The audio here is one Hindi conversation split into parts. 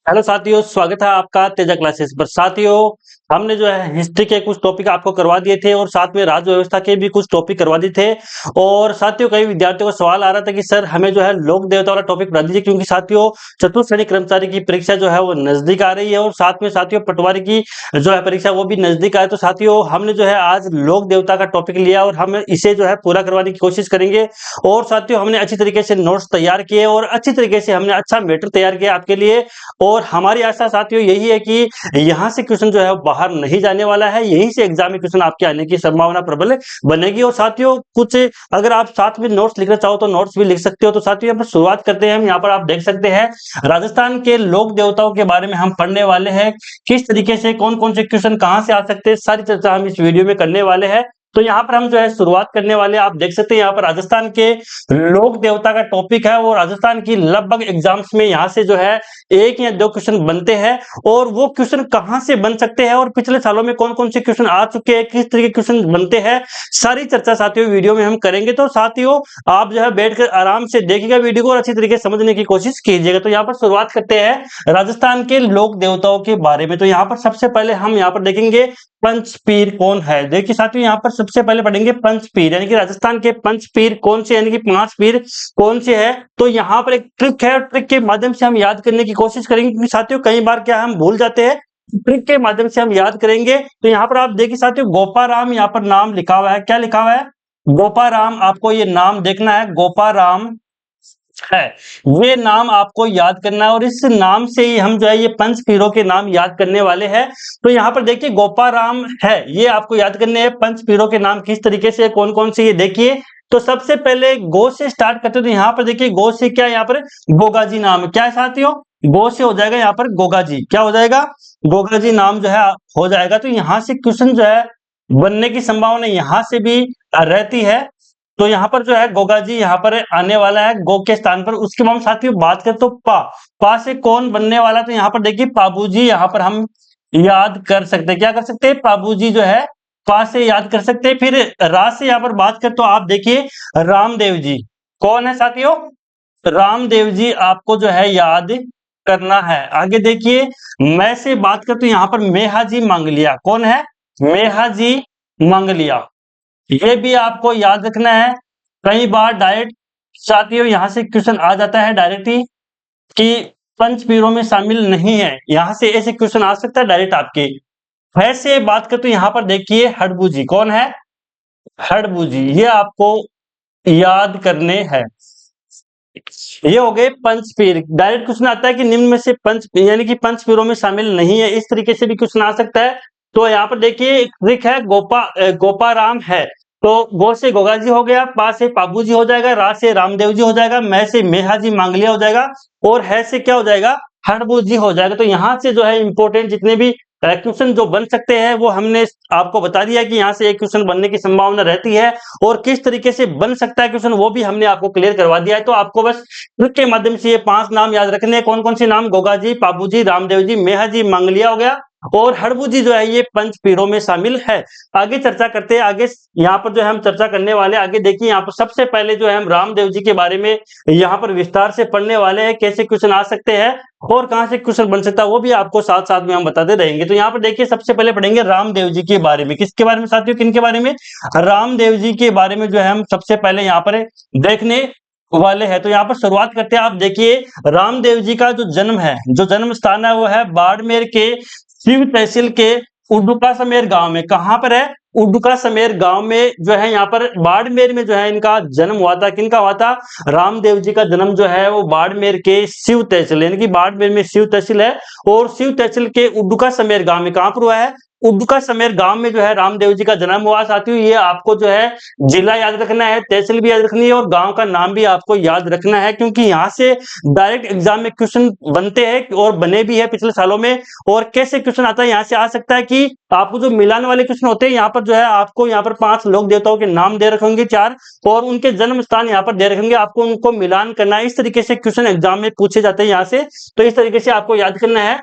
हेलो साथियों, स्वागत है आपका तेजा क्लासेस पर। साथियों, हमने जो है हिस्ट्री के कुछ टॉपिक आपको करवा दिए थे और साथ में राज्य व्यवस्था के भी कुछ टॉपिक करवा दिए थे। और साथियों, कई विद्यार्थियों को सवाल आ रहा था कि सर हमें जो है लोक देवता वाला टॉपिक बता दीजिए, क्योंकि साथियों चतुर्थ श्रेणी कर्मचारी की परीक्षा जो है वो नजदीक आ रही है और साथ में साथियों पटवारी की जो है परीक्षा वो भी नजदीक आए। तो साथियों हमने जो है आज लोक देवता का टॉपिक लिया और हम इसे जो है पूरा करवाने की कोशिश करेंगे। और साथियों हमने अच्छी तरीके से नोट्स तैयार किए और अच्छी तरीके से हमने अच्छा मैटर तैयार किया आपके लिए। और हमारी आशा साथियों यही है कि यहाँ से क्वेश्चन जो है बाहर नहीं जाने वाला है, यहीं से एग्जाम में क्वेश्चन आपके आने की संभावना प्रबल बनेगी। और साथियों कुछ अगर आप साथ में नोट्स लिखना चाहो तो नोट्स भी लिख सकते हो। तो साथियों यहाँ पर शुरुआत करते हैं। हम यहाँ पर आप देख सकते हैं राजस्थान के लोक देवताओं के बारे में हम पढ़ने वाले हैं। किस तरीके से कौन कौन से क्वेश्चन कहाँ से आ सकते हैं, सारी चर्चा हम इस वीडियो में करने वाले हैं। तो यहाँ पर हम जो है शुरुआत करने वाले हैं। आप देख सकते हैं यहाँ पर राजस्थान के लोक देवता का टॉपिक है और राजस्थान की लगभग एग्जाम्स में यहाँ से जो है एक या दो क्वेश्चन बनते हैं। और वो क्वेश्चन कहां से बन सकते हैं और पिछले सालों में कौन कौन से क्वेश्चन आ चुके हैं, किस तरह के क्वेश्चन बनते हैं, सारी चर्चा साथियों वीडियो में हम करेंगे। तो साथियों आप जो है बैठकर आराम से देखिएगा वीडियो को और अच्छी तरीके से समझने की कोशिश कीजिएगा। तो यहाँ पर शुरुआत करते हैं राजस्थान के लोक देवताओं के बारे में। तो यहाँ पर सबसे पहले हम यहाँ पर देखेंगे पंचपीर कौन है। देखिए साथियों यहाँ पर सबसे पहले पढ़ेंगे पंचपीर, यानी कि राजस्थान के पंचपीर कौन से, यानी कि 5 पीर कौन से है। तो यहाँ पर एक ट्रिक है, ट्रिक के माध्यम से हम याद करने की कोशिश करेंगे, क्योंकि साथियों कई बार क्या हम भूल जाते हैं, ट्रिक के माध्यम से हम याद करेंगे। तो यहाँ पर आप देखिए साथियों गोपाराम यहाँ पर नाम लिखा हुआ है। क्या लिखा हुआ है? गोपाराम। आपको ये नाम देखना है, गोपाराम है, ये नाम आपको याद करना है और इस नाम से ही हम जो है ये पंच पीरों के नाम याद करने वाले हैं। तो यहाँ पर देखिए गोपाराम है, ये आपको याद करने हैं। पंच पीरों के नाम किस तरीके से कौन कौन से ये देखिए। तो सबसे पहले गो से स्टार्ट करते हैं। तो यहाँ पर देखिए गो से क्या, यहाँ पर गोगा जी नाम है। क्या है साथियों? गो से हो जाएगा यहाँ पर गोगा जी। क्या हो जाएगा? गोगा जी नाम जो है हो जाएगा। तो यहाँ से क्वेश्चन जो है बनने की संभावना यहाँ से भी रहती है। तो यहाँ पर जो है गोगा जी यहाँ पर आने वाला है गो के स्थान पर। उसके बाद साथियों बात करें तो पा से कौन बनने वाला? तो यहाँ पर देखिए पाबू जी यहाँ पर हम याद कर सकते हैं। क्या कर सकते हैं? पाबू जी जो है पा से याद कर सकते हैं। फिर रा से यहाँ पर बात करें तो आप देखिए रामदेव जी। कौन है साथियों? रामदेव जी आपको जो है याद करना है। आगे देखिए मैं से बात करें तो यहाँ पर मेहा जी मांगलिया। कौन है? मेहा जी मांगलिया, ये भी आपको याद रखना है। कई बार डायरेक्ट साथियों यहां से क्वेश्चन आ जाता है डायरेक्ट ही कि पंचपीरों में शामिल नहीं है, यहां से ऐसे क्वेश्चन आ सकता है डायरेक्ट आपके। वैसे बात करते तो यहाँ पर देखिए हडबू जी। कौन है? हडबू जी, ये आपको याद करने हैं। ये हो गए पंचपीर। डायरेक्ट क्वेश्चन आता है कि निम्न में से पंच यानी कि पंचपीरों में शामिल नहीं है, इस तरीके से भी क्वेश्चन आ सकता है। तो यहाँ पर देखिए एक ट्रिक है, गोपाराम है। तो गो से गोगा जी हो गया, पा से पाबू जी हो जाएगा, रा से रामदेव जी हो जाएगा, मैं से मेहा जी मांगलिया हो जाएगा और है से क्या हो जाएगा? हड़बू जी हो जाएगा। तो यहाँ से जो है इंपॉर्टेंट जितने भी क्वेश्चन जो बन सकते हैं वो हमने आपको बता दिया कि यहाँ से एक क्वेश्चन बनने की संभावना रहती है और किस तरीके से बन सकता है क्वेश्चन वो भी हमने आपको क्लियर करवा दिया है। तो आपको बस ट्रिक के माध्यम से ये 5 नाम याद रखने हैं। कौन कौन से नाम? गोगा जी, पाबू जी, रामदेव जी, मेहा जी मांगलिया हो गया और हड़बू जी जो है ये पंच पीरों में शामिल है। आगे चर्चा करते हैं। आगे यहाँ पर जो है हम चर्चा करने वाले, आगे देखिए यहाँ पर सबसे पहले जो है हम रामदेव जी के बारे में यहाँ पर विस्तार से पढ़ने वाले हैं। कैसे क्वेश्चन आ सकते हैं और कहां से क्वेश्चन बन सकता है वो भी आपको साथ साथ में हम बताते रहेंगे। तो यहाँ पर देखिए सबसे पहले पढ़ेंगे रामदेव जी के बारे में। किसके बारे में साथियों? किन के बारे में? रामदेव जी के बारे में जो है हम सबसे पहले यहाँ पर देखने वाले हैं। तो यहाँ पर शुरुआत करते हैं। आप देखिए रामदेव जी का जो जन्म है, जो जन्म स्थान है वो है बाड़मेर के शिव तहसील के उडुका समेर गांव में। कहां पर है? उडुका समेर गांव में जो है यहाँ पर बाड़मेर में जो है इनका जन्म हुआ था। किनका हुआ था? रामदेव जी का जन्म जो है वो बाड़मेर के शिव तहसील, यानी कि बाड़मेर में शिव तहसील है और शिव तहसील के उडुका समेर गांव में। कहां पर हुआ है? उडुका समेर गांव में जो है रामदेव जी का जन्म हुआ। साथियों ये आपको जो है जिला याद रखना है, तहसील भी याद रखनी है और गांव का नाम भी आपको याद रखना है, क्योंकि यहाँ से डायरेक्ट एग्जाम में क्वेश्चन बनते हैं और बने भी है पिछले सालों में। और कैसे क्वेश्चन आता है? यहाँ से आ सकता है कि आपको जो मिलान वाले क्वेश्चन होते हैं यहाँ पर जो है आपको यहाँ पर 5 लोक देवताओं के नाम दे रखेंगे, 4, और उनके जन्म स्थान यहाँ पर दे रखेंगे। आपको उनको मिलान करना है। इस तरीके से क्वेश्चन एग्जाम में पूछे जाते हैं यहाँ से। तो इस तरीके से आपको याद करना है।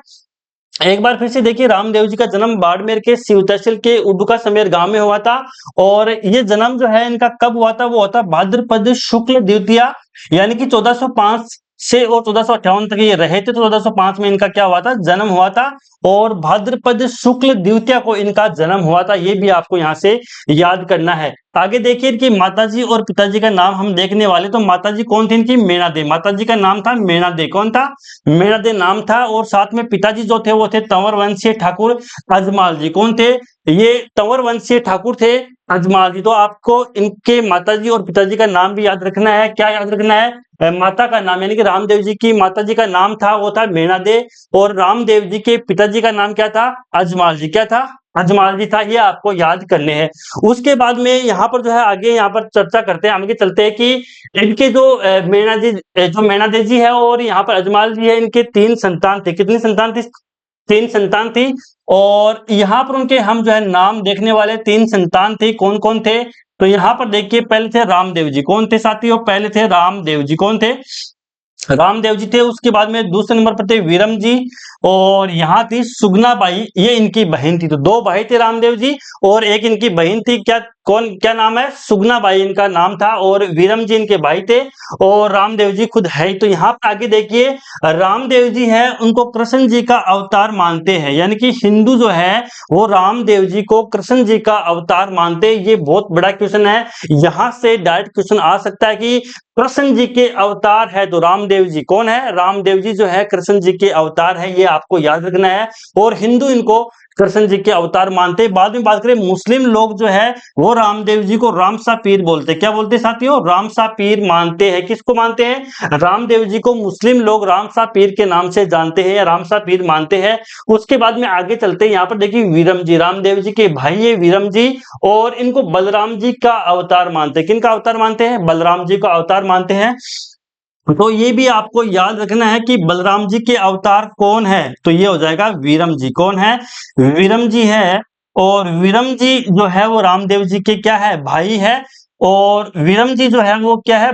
एक बार फिर से देखिए रामदेव जी का जन्म बाड़मेर के शिव तहसील के उडुका समेर गांव में हुआ था और ये जन्म जो है इनका कब हुआ था? वो हुआ था भाद्रपद शुक्ल द्वितीया, यानी कि 1405 से और 1458 तक ये रहे थे। तो 1405 में इनका क्या हुआ था, जन्म हुआ था, और भाद्रपद शुक्ल द्वितीया को इनका जन्म हुआ था। ये भी आपको यहाँ से याद करना है। आगे देखिए इनकी माताजी और पिताजी का नाम हम देखने वाले। तो माताजी कौन थी इनकी, मेणादे। माताजी का नाम था मेणादे। कौन था, मेणादे नाम था। और साथ में पिताजी जो थे वो थे तंवर वंशीय ठाकुर अजमाल जी। कौन थे, ये तंवर वंशीय ठाकुर थे अजमाल जी। तो आपको इनके माताजी और पिताजी का नाम भी याद रखना है। क्या याद रखना है, माता का नाम, यानी कि रामदेव जी की माताजी का नाम था वो था मेणादे, और रामदेव जी के पिताजी का नाम क्या था, अजमाल जी। क्या था, अजमाल जी था। ये आपको याद करने हैं। उसके बाद में यहाँ पर जो है आगे यहाँ पर चर्चा करते हैं, आगे चलते हैं कि इनके जो मेणादे जी है और यहाँ पर अजमाल जी है, इनके 3 संतान थे। कितनी संतान थी, 3 संतान थी। और यहाँ पर उनके हम जो है नाम देखने वाले, 3 संतान थी। कौन कौन थे, तो यहाँ पर देखिए पहले थे रामदेव जी। कौन थे साथियों, पहले थे रामदेव जी। कौन थे, रामदेव जी थे। उसके बाद में दूसरे नंबर पर थे विरम जी, और यहाँ थी सुगना बाई, ये इनकी बहन थी। तो 2 भाई थे रामदेव जी और एक इनकी बहन थी। क्या नाम है, सुगना बाई इनका नाम था, और विरम जी इनके भाई थे, और रामदेव जी खुद है। तो यहाँ पर आगे देखिए रामदेव जी है, उनको कृष्ण जी का अवतार मानते हैं। यानी कि हिंदू जो है वो रामदेव जी को कृष्ण जी का अवतार मानते हैं। ये बहुत बड़ा क्वेश्चन है, यहाँ से डायरेक्ट क्वेश्चन आ सकता है कि कृष्ण जी के अवतार है तो रामदेव जी कौन है, रामदेव जी जो है कृष्ण जी के अवतार है। ये आपको याद रखना है। और हिंदू इनको कृष्ण जी के अवतार मानते हैं। बाद में बात करें मुस्लिम लोग जो है वो रामदेव जी को रामसा पीर बोलते हैं। क्या बोलते हैं साथियों, रामसा पीर मानते हैं। किसको मानते हैं, रामदेव जी को मुस्लिम लोग रामसा पीर के नाम से जानते हैं या रामसा पीर मानते हैं। उसके बाद में आगे चलते हैं, यहाँ पर देखिए विरम जी, रामदेव जी के भाई है विरम जी, और इनको बलराम जी का अवतार मानते हैं। किनका अवतार मानते हैं, बलराम जी का अवतार मानते हैं। तो ये भी आपको याद रखना है कि बलराम जी के अवतार कौन है, तो ये हो जाएगा विरम जी। कौन है, विरम जी है। और विरम जी जो है वो रामदेव जी के क्या है, भाई है। और विरम जी जो है वो क्या है,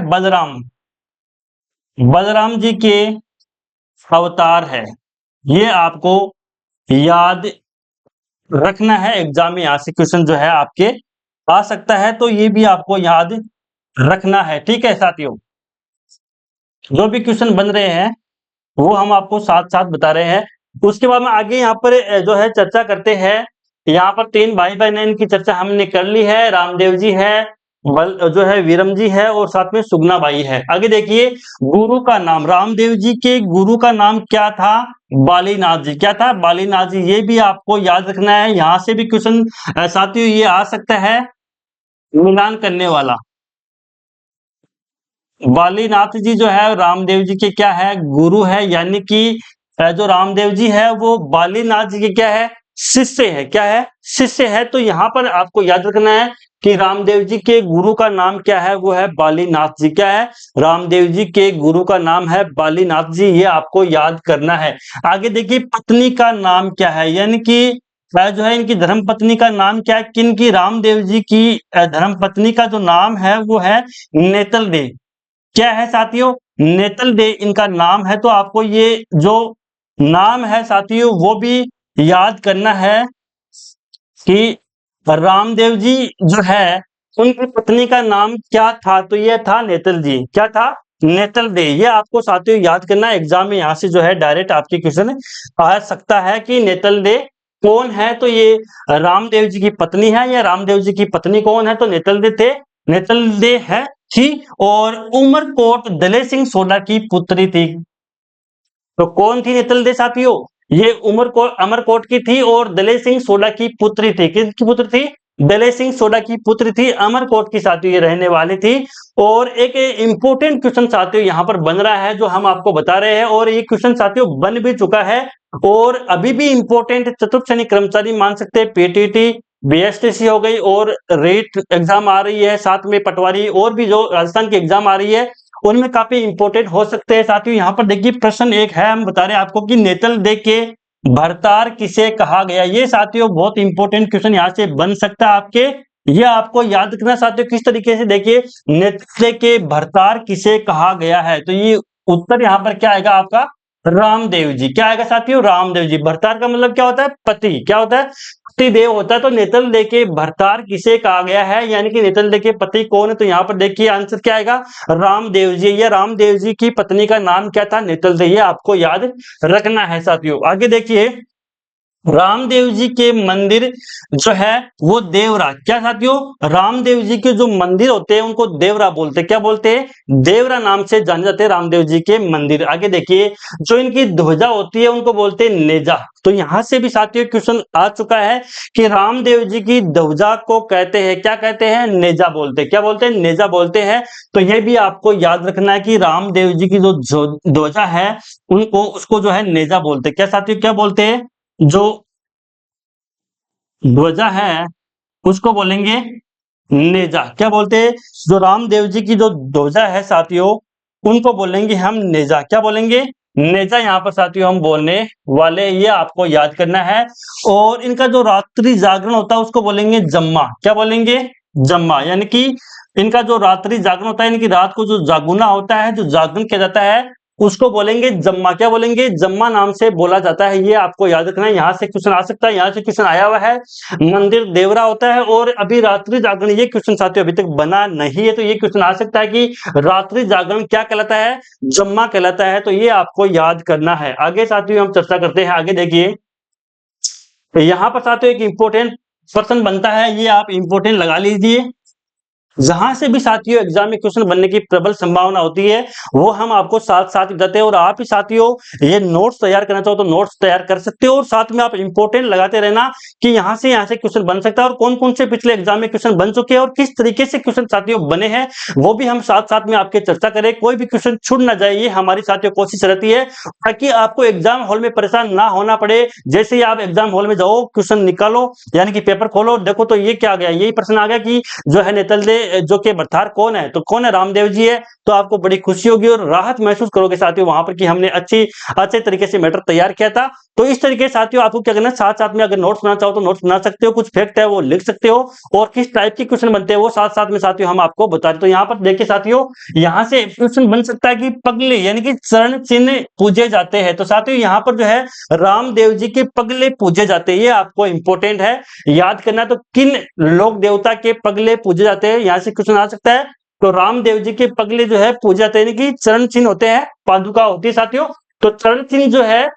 बलराम जी के अवतार है। ये आपको याद रखना है। एग्जाम में यहाँ से क्वेश्चन जो है आपके आ सकता है, तो ये भी आपको याद रखना है। ठीक है साथियों, जो भी क्वेश्चन बन रहे हैं वो हम आपको साथ साथ बता रहे हैं। उसके बाद में आगे यहाँ पर जो है चर्चा करते हैं। यहाँ पर 3 भाई बहन इनकी चर्चा हमने कर ली है। रामदेव जी है, जो है विरम जी है, और साथ में सुगना बाई है। आगे देखिए गुरु का नाम, रामदेव जी के गुरु का नाम क्या था, बालीनाथ जी। क्या था, बालीनाथ जी। ये भी आपको याद रखना है। यहाँ से भी क्वेश्चन साथियों ये आ सकता है मिलान करने वाला। बालीनाथ जी जो है रामदेव जी के क्या है, गुरु है। यानी कि जो रामदेव जी है वो बालीनाथ जी के क्या है, शिष्य है। क्या है, शिष्य है। तो यहाँ पर आपको याद रखना है कि रामदेव जी के गुरु का नाम क्या है, वो है बालीनाथ जी। क्या है, रामदेव जी के गुरु का नाम है बालीनाथ जी। ये आपको याद करना है। आगे देखिए पत्नी का नाम क्या है, यानी कि जो है इनकी धर्म पत्नी का नाम क्या है, किन की, रामदेव जी की धर्म पत्नी का जो नाम है वो है नेतल दे। क्या है साथियों, नेतल डे इनका नाम है। तो आपको ये जो नाम है साथियों वो भी याद करना है कि रामदेव जी जो है उनकी पत्नी का नाम क्या था, तो ये था नेतल जी। क्या था, नेतल डे। ये आपको साथियों याद करना है। एग्जाम में यहाँ से जो है डायरेक्ट आपके क्वेश्चन आ सकता है कि नेतल डे कौन है, तो ये रामदेव जी की पत्नी है, या रामदेव जी की पत्नी कौन है, तो नेतल डे थे, नेतल डे है थी। और उमरकोट दले सिंह सोडा की पुत्री थी। तो कौन थी नेतल दे साथियों, ये अमरकोट की थी और दले सिंह सोडा की पुत्री थी। किसकी पुत्र थी, दले सिंह सोडा की पुत्र थी, अमरकोट की साथियों ये रहने वाली थी। और एक इंपॉर्टेंट क्वेश्चन साथियों यहाँ पर बन रहा है जो हम आपको बता रहे हैं, और ये क्वेश्चन साथियों बन भी चुका है और अभी भी इंपॉर्टेंट। चतुर्थ श्रेणी कर्मचारी मान सकते हैं, पीटीटी बीएसटीसी हो गई, और रेट एग्जाम आ रही है, साथ में पटवारी और भी जो राजस्थान की एग्जाम आ रही है उनमें काफी इंपॉर्टेंट हो सकते हैं साथियों। यहाँ पर देखिए प्रश्न एक है, हम बता रहे हैं आपको कि नेतल दे के भरतार किसे कहा गया। ये साथियों बहुत इंपॉर्टेंट क्वेश्चन यहाँ से बन सकता है आपके। ये आपको याद रखना साथियों किस तरीके से, देखिए नेतल दे के भरतार किसे कहा गया है, तो ये उत्तर यहाँ पर क्या आएगा आपका, रामदेव जी। क्या आएगा साथियों? रामदेव जी। भरतार का मतलब क्या होता है? पति। क्या होता है? पति देव होता है। तो नेतल दे के भरतार किसे कहा गया है, यानी कि नेतल दे के पति कौन है? तो यहाँ पर देखिए आंसर क्या आएगा? रामदेव जी। ये रामदेव जी की पत्नी का नाम क्या था? नेतल दे। ये आपको याद रखना है साथियों। आगे देखिए, रामदेव जी के मंदिर जो है वो देवरा। क्या साथियों? रामदेव जी के जो मंदिर होते हैं उनको देवरा बोलते हैं। क्या बोलते हैं? देवरा नाम से जाने जाते हैं रामदेव जी के मंदिर। आगे देखिए, जो इनकी ध्वजा होती है उनको बोलते हैं नेजा। तो यहां से भी साथियों क्वेश्चन आ चुका है कि रामदेव जी की ध्वजा को कहते हैं, क्या कहते हैं? नेजा बोलते हैं। क्या बोलते हैं? नेजा बोलते हैं। तो यह भी आपको याद रखना है कि रामदेव जी की जो ध्वजा है उनको उसको जो है नेजा बोलते हैं। क्या साथियों? क्या बोलते हैं? जो ध्वजा है उसको बोलेंगे नेजा। क्या बोलते हैं? जो रामदेव जी की जो ध्वजा है साथियों उनको बोलेंगे हम नेजा। क्या बोलेंगे? नेजा। यहाँ पर साथियों हम बोलने वाले, ये आपको याद करना है। और इनका जो रात्रि जागरण होता है उसको बोलेंगे जम्मा। क्या बोलेंगे? जम्मा। यानी कि इनका जो रात्रि जागरण होता है, इनकी रात को जो जागुना होता है, जो जागरण किया जाता है उसको बोलेंगे जम्मा। क्या बोलेंगे? जम्मा नाम से बोला जाता है। ये आपको याद रखना है। यहाँ से क्वेश्चन आ सकता है। यहाँ से क्वेश्चन आया हुआ है, मंदिर देवरा होता है और अभी रात्रि जागरण, ये क्वेश्चन साथियों अभी तक बना नहीं है। तो ये क्वेश्चन आ सकता है कि रात्रि जागरण क्या कहलाता है? जम्मा कहलाता है। तो ये आपको याद करना है। आगे साथियों हम चर्चा करते हैं। आगे देखिए, यहाँ पर साथियों एक इंपॉर्टेंट प्रश्न बनता है, ये आप इंपॉर्टेंट लगा लीजिए। जहां से भी साथियों एग्जाम में क्वेश्चन बनने की प्रबल संभावना होती है वो हम आपको साथ साथ बताते हैं। और आप ही साथियों ये नोट्स तैयार करना चाहो तो नोट्स तैयार कर सकते हो और साथ में आप इंपॉर्टेंट लगाते रहना कि यहाँ से क्वेश्चन बन सकता है और कौन कौन से पिछले एग्जाम में क्वेश्चन बन चुके हैं और किस तरीके से क्वेश्चन साथियों बने हैं वो भी हम साथ साथ में आपके चर्चा करें। कोई भी क्वेश्चन छूट ना जाए, ये हमारी साथियों कोशिश रहती है ताकि आपको एग्जाम हॉल में परेशान ना होना पड़े। जैसे ही आप एग्जाम हॉल में जाओ, क्वेश्चन निकालो, यानी कि पेपर खोलो, देखो तो ये क्या आ गया, यही प्रश्न आ गया कि जो है नेतल दे जो के भरतार कौन है? तो कौन है? रामदेव जी है। तो आपको बड़ी खुशी होगी और राहत महसूस करोगे साथियों वहां पर कि हमने अच्छे तरीके से मैटर तैयार किया था। तो इस तरीके से साथियों आपको क्या करना है, साथ साथ में अगर नोट्स बनाना चाहो तो नोट्स बना सकते हो, कुछ फैक्ट है वो लिख सकते हो और किस टाइप के क्वेश्चन बनते हैं वो साथ साथ में साथियों हम आपको बता रहे। तो यहाँ पर देखिए साथियों, यहाँ से क्वेश्चन बन सकता है कि पगले यानी कि चरण चिन्ह पूजे जाते हैं। तो साथियों यहाँ पर जो है रामदेव जी के पगले पूजे जाते हैं, ये आपको इंपॉर्टेंट है याद करना। तो किन लोक देवता के पगले पूजे जाते हैं, यहाँ से क्वेश्चन आ सकता है। तो रामदेव जी के पगले जो है पूजे जाते हैं, यानी कि चरण चिन्ह होते हैं, पादुका होती है साथियों। तो चरण चिन्ह जो है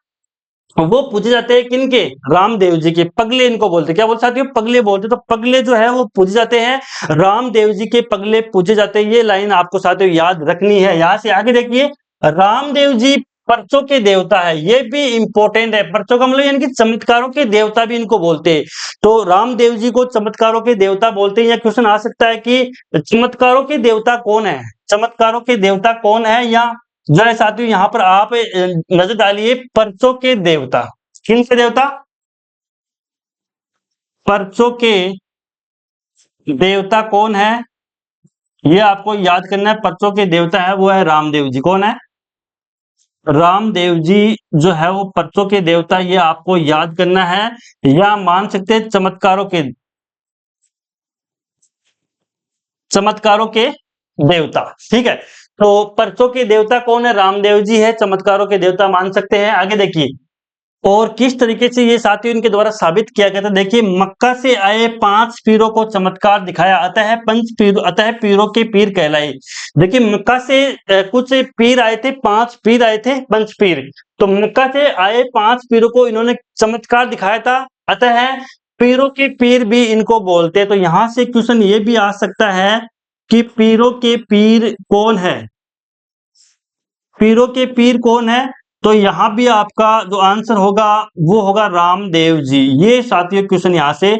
वो पूजे जाते हैं किनके? रामदेव जी के। पगले इनको बोलते हैं। क्या बोलते साथियों? पगले बोलते। तो पगले जो है वो पूजे जाते हैं, रामदेव जी के पगले पूजे जाते हैं। ये लाइन आपको साथियों याद रखनी है। यहां से आगे देखिए, रामदेव जी पर्चों के देवता है, ये भी इंपॉर्टेंट है। पर्चों का मतलब यानी कि चमत्कारों के देवता भी इनको बोलते हैं। तो रामदेव जी को चमत्कारों के देवता बोलते हैं। या क्वेश्चन आ सकता है कि चमत्कारों के देवता कौन है? चमत्कारों के देवता कौन है? या जो है साथियों यहाँ पर आप नजर डालिए, पर्चों के देवता। किन के देवता? पर्चों के देवता कौन है? ये आपको याद करना है। पर्चों के देवता है वो है रामदेव जी। कौन है? रामदेव जी जो है वो पर्चों के देवता, ये आपको याद करना है। या मान सकते हैं चमत्कारों के देवता। ठीक है, तो पर्चों के देवता कौन है? रामदेव जी है, चमत्कारों के देवता मान सकते हैं। आगे देखिए, और किस तरीके से ये साथियों इनके द्वारा साबित किया गया था। देखिए, मक्का से आए 5 पीरों को चमत्कार दिखाया, अतः पंच पीर, अतः पीरों के पीर कहलाए। देखिए, मक्का से कुछ पीर आए थे, 5 पीर आए थे, पंच पीर। तो मक्का से आए 5 पीरों को इन्होंने चमत्कार दिखाया था, अतः पीरों के पीर भी इनको बोलते हैं। तो यहां से क्वेश्चन ये भी आ सकता है कि पीरों के पीर कौन है? पीरों के पीर कौन है? तो यहां भी आपका जो आंसर होगा वो होगा रामदेव जी। ये साथियों क्वेश्चन यहाँ से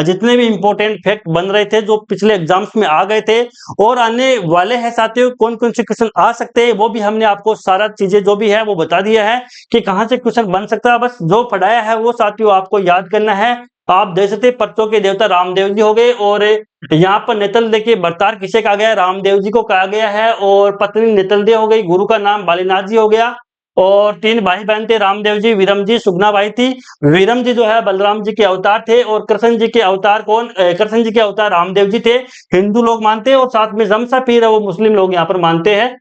जितने भी इंपॉर्टेंट फैक्ट बन रहे थे जो पिछले एग्जाम्स में आ गए थे और आने वाले हैं साथियों, कौन कौन से क्वेश्चन आ सकते हैं वो भी हमने आपको सारा चीजें जो भी है वो बता दिया है कि कहाँ से क्वेश्चन बन सकता है। बस जो पढ़ाया है वो साथियों आपको याद करना है। आप देख सकते पर्चों के देवता रामदेव जी हो गए और यहाँ पर नेतल दे के भरतार किसे कहा गया है? रामदेव जी को कहा गया है। और पत्नी नेतल दे हो गई, गुरु का नाम बालीनाथ जी हो गया और 3 भाई बहन थे, रामदेव जी, विरम जी, सुगना बाई थी। विरम जी जो है बलराम जी के अवतार थे और कृष्ण जी के अवतार कृष्ण जी के अवतार रामदेव जी थे, हिंदू लोग मानते हैं। और साथ में जमसा पीर है वो मुस्लिम लोग यहाँ पर मानते हैं।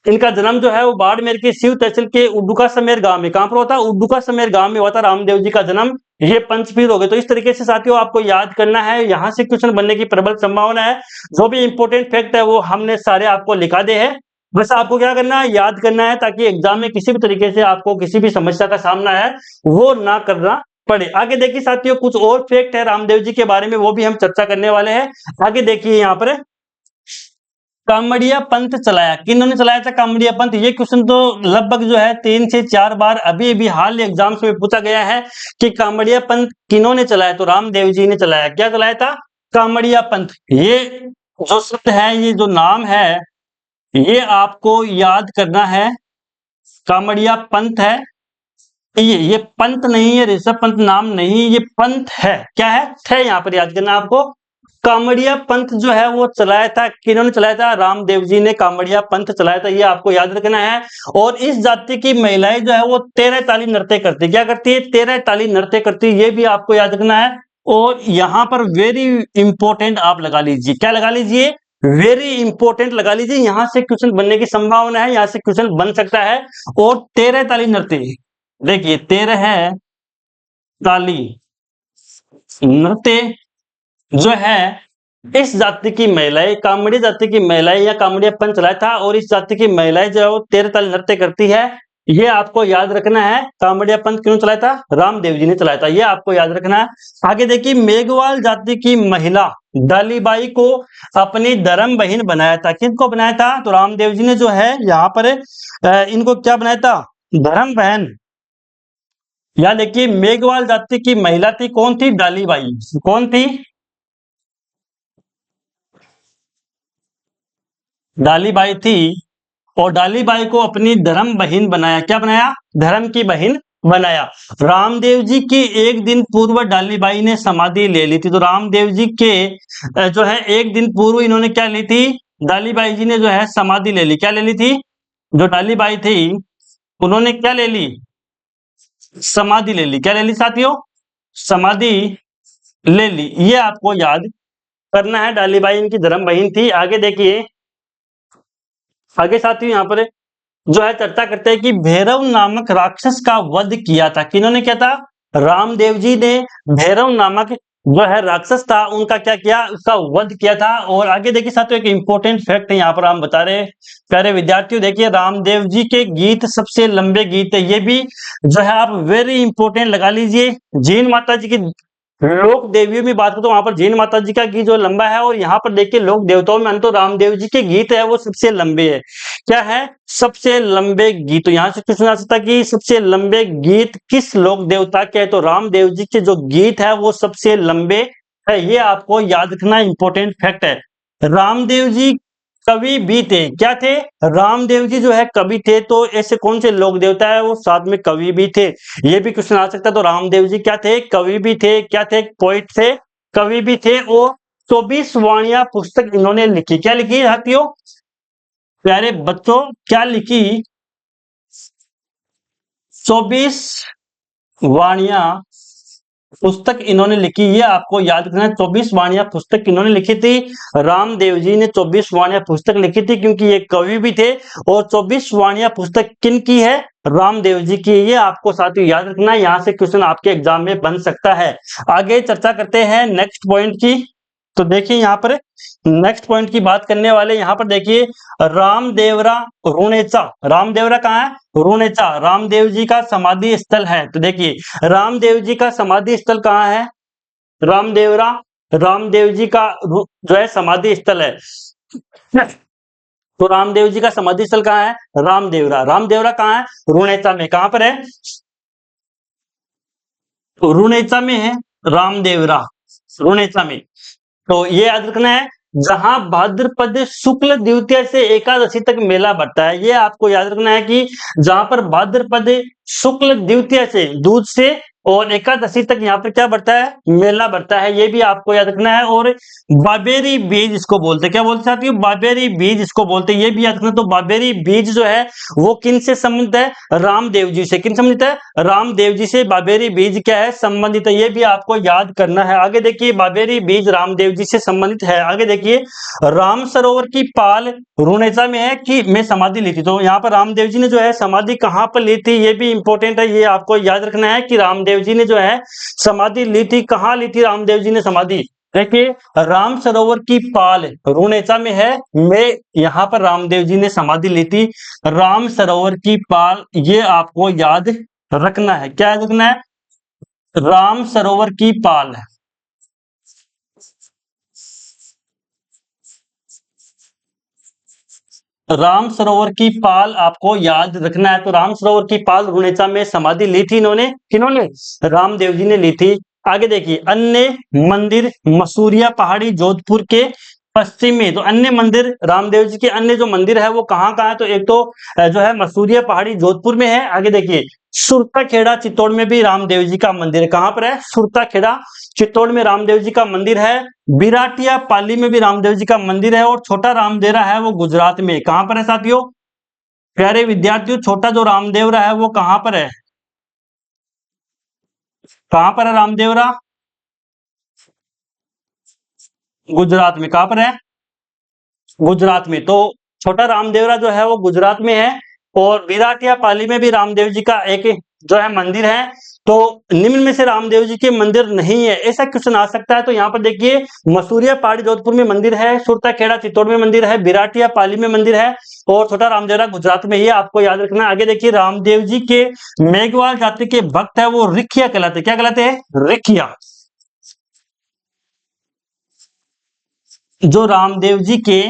इनका जन्म जो है वो बाड़मेर के शिव तहसील के उड्डूका समेर गांव में, कहां पर होता है? उड्डूका समेर गांव में हुआ था रामदेव जी का जन्म। ये पंचपीर हो गए। तो इस तरीके से साथियों आपको याद करना है, यहां से क्वेश्चन बनने की प्रबल संभावना है। जो भी इंपॉर्टेंट फैक्ट है वो हमने सारे आपको लिखा दे हैं, बस आपको क्या करना है, याद करना है, ताकि एग्जाम में किसी भी तरीके से आपको किसी भी समस्या का सामना है वो ना करना पड़े। आगे देखिए साथियों, कुछ और फैक्ट है रामदेव जी के बारे में, वो भी हम चर्चा करने वाले हैं। आगे देखिए यहाँ पर, कामड़िया पंथ चलाया, किन्होंने चलाया था कामड़िया पंथ? ये क्वेश्चन तो लगभग जो है 3 से 4 बार अभी अभी हाल एग्जाम्स में पूछा गया है कि कामड़िया पंथ किन्होंने चलाया? तो रामदेव जी ने चलाया। क्या चलाया था? कामड़िया पंथ। ये जो शब्द है, ये जो नाम है, ये आपको याद करना है। कामड़िया पंथ है ये पंथ नहीं है, ऋषभ पंत नाम नहीं, ये पंथ है। क्या है यहाँ पर याद करना आपको। कामड़िया पंथ जो है वो चलाया था, किन्होंने चलाया था? रामदेव जी ने कामड़िया पंथ चलाया था, ये आपको याद रखना है। और इस जाति की महिलाएं जो है वो 13 ताली नृत्य करती, क्या करती है? 13 ताली नृत्य करती, ये भी आपको याद रखना है। और यहाँ पर वेरी इंपॉर्टेंट आप लगा लीजिए, क्या लगा लीजिए? वेरी इंपॉर्टेंट लगा लीजिए, यहां से क्वेश्चन बनने की संभावना है, यहां से क्वेश्चन बन सकता है। और 13 ताली नृत्य, देखिए 13 है ताली नृत्य जो है इस जाति की महिलाएं, कामड़ी जाति की महिलाएं या कामड़िया पंथ चलाया था, और इस जाति की महिलाएं जो है वो 13 ताली नृत्य करती है, ये आपको याद रखना है। कामड़िया पंथ क्यों चलाया था? रामदेव जी ने चलाया था, ये आपको याद रखना है। आगे देखिए, मेघवाल जाति की महिला डालीबाई को अपनी धर्म बहन बनाया था। किसको बनाया था? तो रामदेव जी ने जो है यहाँ पर इनको क्या बनाया था? धर्म बहन। या देखिए, मेघवाल जाति की महिला थी, कौन थी? डालीबाई। कौन थी? डालीबाई थी। और डालीबाई को अपनी धर्म बहन बनाया। क्या बनाया? धर्म की बहन बनाया। रामदेव जी के एक दिन पूर्व डालीबाई ने समाधि ले ली थी। तो रामदेव जी के जो है एक दिन पूर्व इन्होंने क्या ली थी? डालीबाई जी ने जो है समाधि ले ली। क्या ले ली थी? जो डालीबाई थी उन्होंने क्या ले ली? समाधि ले ली। क्या ले ली साथियों? समाधि ले ली। ये आपको याद करना है, डालीबाई इनकी धर्म बहन थी। आगे देखिए, आगे साथियों यहाँ पर जो है चर्चा करते हैं कि भैरव नामक राक्षस का वध किया था। किन्होंने किया था? रामदेव जी ने भैरव नामक जो है राक्षस था, उनका क्या किया? उसका वध किया था। और आगे देखिए साथियों, एक इंपॉर्टेंट फैक्ट है यहाँ पर हम बता रहे प्यारे विद्यार्थियों, देखिए रामदेव जी के गीत सबसे लंबे गीत है, ये भी जो है आप वेरी इंपॉर्टेंट लगा लीजिए। जीन माता जी की लोक देवियों में बात करें तो वहां पर जीन माता जी का गीत जो लंबा है, और यहाँ पर देखिए लोक देवताओं में तो रामदेव जी के गीत है वो सबसे लंबे है। क्या है? सबसे लंबे गीत। तो यहाँ से क्वेश्चन आ सकता है कि सबसे लंबे गीत किस लोक देवता के है? तो रामदेव जी के जो गीत है वो सबसे लंबे है, ये आपको याद रखना इंपॉर्टेंट फैक्ट है। रामदेव जी कवि भी थे। क्या थे? रामदेव जी जो है कवि थे। तो ऐसे कौन से लोक देवता है वो साथ में कवि भी थे, ये भी क्वेश्चन आ सकता है। तो रामदेव जी क्या थे? कवि भी थे। क्या थे? पोइट थे, कवि भी थे। और 24 वाणियां पुस्तक इन्होंने लिखी। क्या लिखी साथियों? प्यारे बच्चों, क्या लिखी? 24 वाणियां पुस्तक इन्होंने लिखी, ये आपको याद रखना है। 24 वाणियां पुस्तक इन्होंने लिखी थी। रामदेव जी ने 24 वाणियां पुस्तक लिखी थी, क्योंकि ये कवि भी थे। और 24 वाणियां पुस्तक किन की है? रामदेव जी की। ये आपको साथियों याद रखना है, यहां से क्वेश्चन आपके एग्जाम में बन सकता है। आगे चर्चा करते हैं नेक्स्ट पॉइंट की। तो देखिए यहाँ पर नेक्स्ट पॉइंट की बात करने वाले, यहाँ पर देखिए रामदेवरा रुणेचा। रामदेवरा कहाँ है? रुणेचा रामदेव जी का समाधि स्थल है। तो देखिए रामदेव जी का समाधि स्थल कहाँ है? रामदेवरा रामदेव जी का जो है समाधि स्थल है। तो रामदेव जी का समाधि स्थल कहाँ है? रामदेवरा। रामदेवरा कहाँ है? रुणेचा में। कहां पर है? रुणेचा में है रामदेवरा, रुणेचा में। तो ये याद रखना है, जहां भाद्रपद शुक्ल द्वितीया से एकादशी तक मेला बढ़ता है। ये आपको याद रखना है कि जहां पर भाद्रपद शुक्ल द्वितीया से दूध से और एकादशी तक यहाँ पर क्या बढ़ता है, मेला बढ़ता है, ये भी आपको याद रखना है। और बाबेरी बीज इसको बोलते हैं, क्या बोलते साथियों, बाबेरी बीज इसको बोलते हैं, ये भी याद रखना। तो बाबेरी बीज जो है वो किन से संबंधित है, रामदेव जी से। किन संबंधित है, रामदेव जी से बाबेरी बीज क्या है, संबंधित है, ये भी आपको याद करना है। आगे देखिए, बाबेरी बीज रामदेव जी से संबंधित है। आगे देखिए, राम सरोवर की पाल रुणेचा में है कि में समाधि ली थी। तो यहाँ पर रामदेव जी ने जो है समाधि कहां पर ली थी, ये भी इंपॉर्टेंट है, ये आपको याद रखना है कि रामदेव जी ने जो है समाधि ली थी, कहां ली थी रामदेव जी ने समाधि। देखिए, राम सरोवर की पाल रुणेचा में है, में यहाँ पर रामदेव जी ने समाधि ली थी। राम सरोवर की पाल, ये आपको याद रखना है। क्या याद रखना है, राम सरोवर की पाल। राम सरोवर की पाल आपको याद रखना है। तो राम सरोवर की पाल रुणेचा में समाधि ली थी इन्होंने, किन्होंने, रामदेव जी ने ली थी। आगे देखिए, अन्य मंदिर मसूरिया पहाड़ी जोधपुर के पश्चिम में। तो अन्य मंदिर रामदेव जी के अन्य जो मंदिर है वो कहाँ कहाँ है, तो एक तो जो है मसूरिया पहाड़ी जोधपुर में है। आगे देखिए, सुरता खेड़ा चित्तौड़ में भी रामदेव जी का मंदिर है। कहां पर है, सुरता खेड़ा चित्तौड़ में रामदेव जी का मंदिर है। बिराटिया पाली में भी रामदेव जी का मंदिर है। और छोटा रामदेवरा है वो गुजरात में। कहां पर है साथियों, प्यारे विद्यार्थियों, छोटा जो रामदेवरा है वो कहां पर है, कहां पर है रामदेवरा, गुजरात में। कहां पर है, गुजरात में। तो छोटा रामदेवरा जो है वो गुजरात में है। और विराटिया पाली में भी रामदेव जी का एक जो है मंदिर है। तो निम्न में से रामदेव जी के मंदिर नहीं है, ऐसा क्वेश्चन आ सकता है। तो यहाँ पर देखिए, मसूरिया पहाड़ी जोधपुर में मंदिर है, सुरता खेड़ा चित्तौड़ में मंदिर है, बिराटिया पाली में मंदिर है, और छोटा रामदेवरा गुजरात में। ये आपको याद रखना है। आगे देखिए, रामदेव जी के मेघवाल जाति के भक्त है वो रिखिया कहलाते। क्या कहलाते हैं, रिखिया। जो रामदेव जी के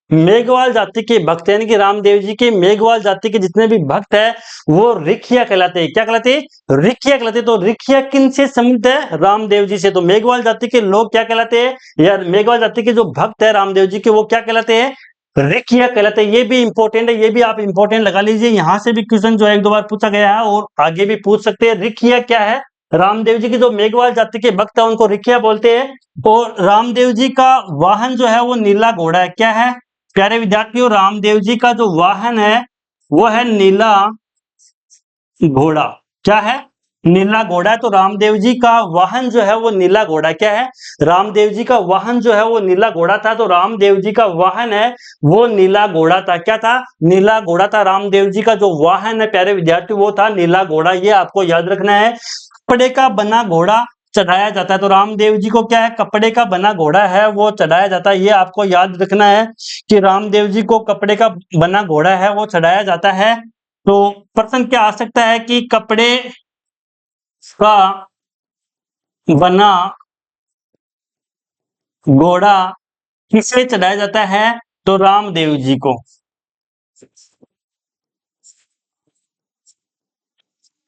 मेघवाल जाति के भक्त यानी कि रामदेव जी के मेघवाल जाति के जितने भी भक्त है वो रिखिया कहलाते हैं। क्या कहलाते हैं, रिखिया कहलाते हैं। तो रिखिया किन से संबंधित है, रामदेव जी से। तो मेघवाल जाति के लोग क्या कहलाते हैं, या मेघवाल जाति के जो भक्त है रामदेव जी के वो क्या कहलाते हैं, रिखिया कहलाते हैं। ये भी इंपॉर्टेंट है, ये भी आप इंपॉर्टेंट लगा लीजिए। यहां से भी क्वेश्चन जो है एक दो बार पूछा गया है और आगे भी पूछ सकते हैं। रिखिया क्या है, रामदेव जी की जो मेघवाल जाति के भक्त है उनको रिखिया बोलते हैं। और रामदेव जी का वाहन जो है वो नीला घोड़ा है। क्या है प्यारे विद्यार्थियों, रामदेव जी का जो वाहन है वो है नीला घोड़ा। क्या है, नीला घोड़ा है। तो रामदेव जी का वाहन जो है वो नीला घोड़ा। क्या है, रामदेव जी का वाहन जो है वो नीला घोड़ा था। तो रामदेव जी का वाहन है वो नीला घोड़ा था। क्या था, नीला घोड़ा था। रामदेव जी का जो वाहन है प्यारे विद्यार्थी वो था नीला घोड़ा। ये आपको याद रखना है। कपड़े का बना घोड़ा चढ़ाया जाता है। तो रामदेव जी को क्या है, कपड़े का बना घोड़ा है वो चढ़ाया जाता है। ये आपको याद रखना है कि रामदेव जी को कपड़े का बना घोड़ा है वो चढ़ाया जाता है। तो प्रश्न क्या आ सकता है कि कपड़े का बना घोड़ा किसे चढ़ाया जाता है, तो रामदेव जी को।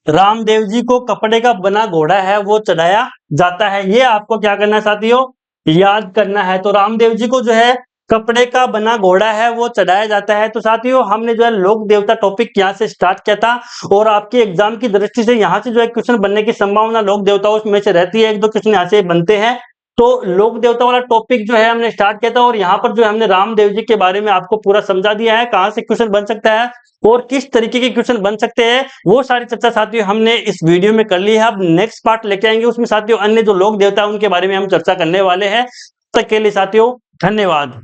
रामदेव जी को कपड़े का बना घोड़ा है वो चढ़ाया जाता है। ये आपको क्या करना है साथियों, याद करना है। तो रामदेव जी को जो है कपड़े का बना घोड़ा है वो चढ़ाया जाता है। तो साथियों, हमने जो है लोक देवता टॉपिक यहाँ से स्टार्ट किया था और आपके एग्जाम की दृष्टि से यहाँ से जो है क्वेश्चन बनने की संभावना लोक देवताओं में से रहती है। एक दो क्वेश्चन यहाँ से बनते हैं। तो लोक देवता वाला टॉपिक जो है हमने स्टार्ट किया था और यहाँ पर जो है हमने रामदेव जी के बारे में आपको पूरा समझा दिया है, कहाँ से क्वेश्चन बन सकता है और किस तरीके के क्वेश्चन बन सकते हैं, वो सारी चर्चा साथियों हमने इस वीडियो में कर ली है। अब नेक्स्ट पार्ट लेके आएंगे, उसमें साथियों अन्य जो लोक देवता है उनके बारे में हम चर्चा करने वाले हैं। तब तक के लिए साथियों धन्यवाद।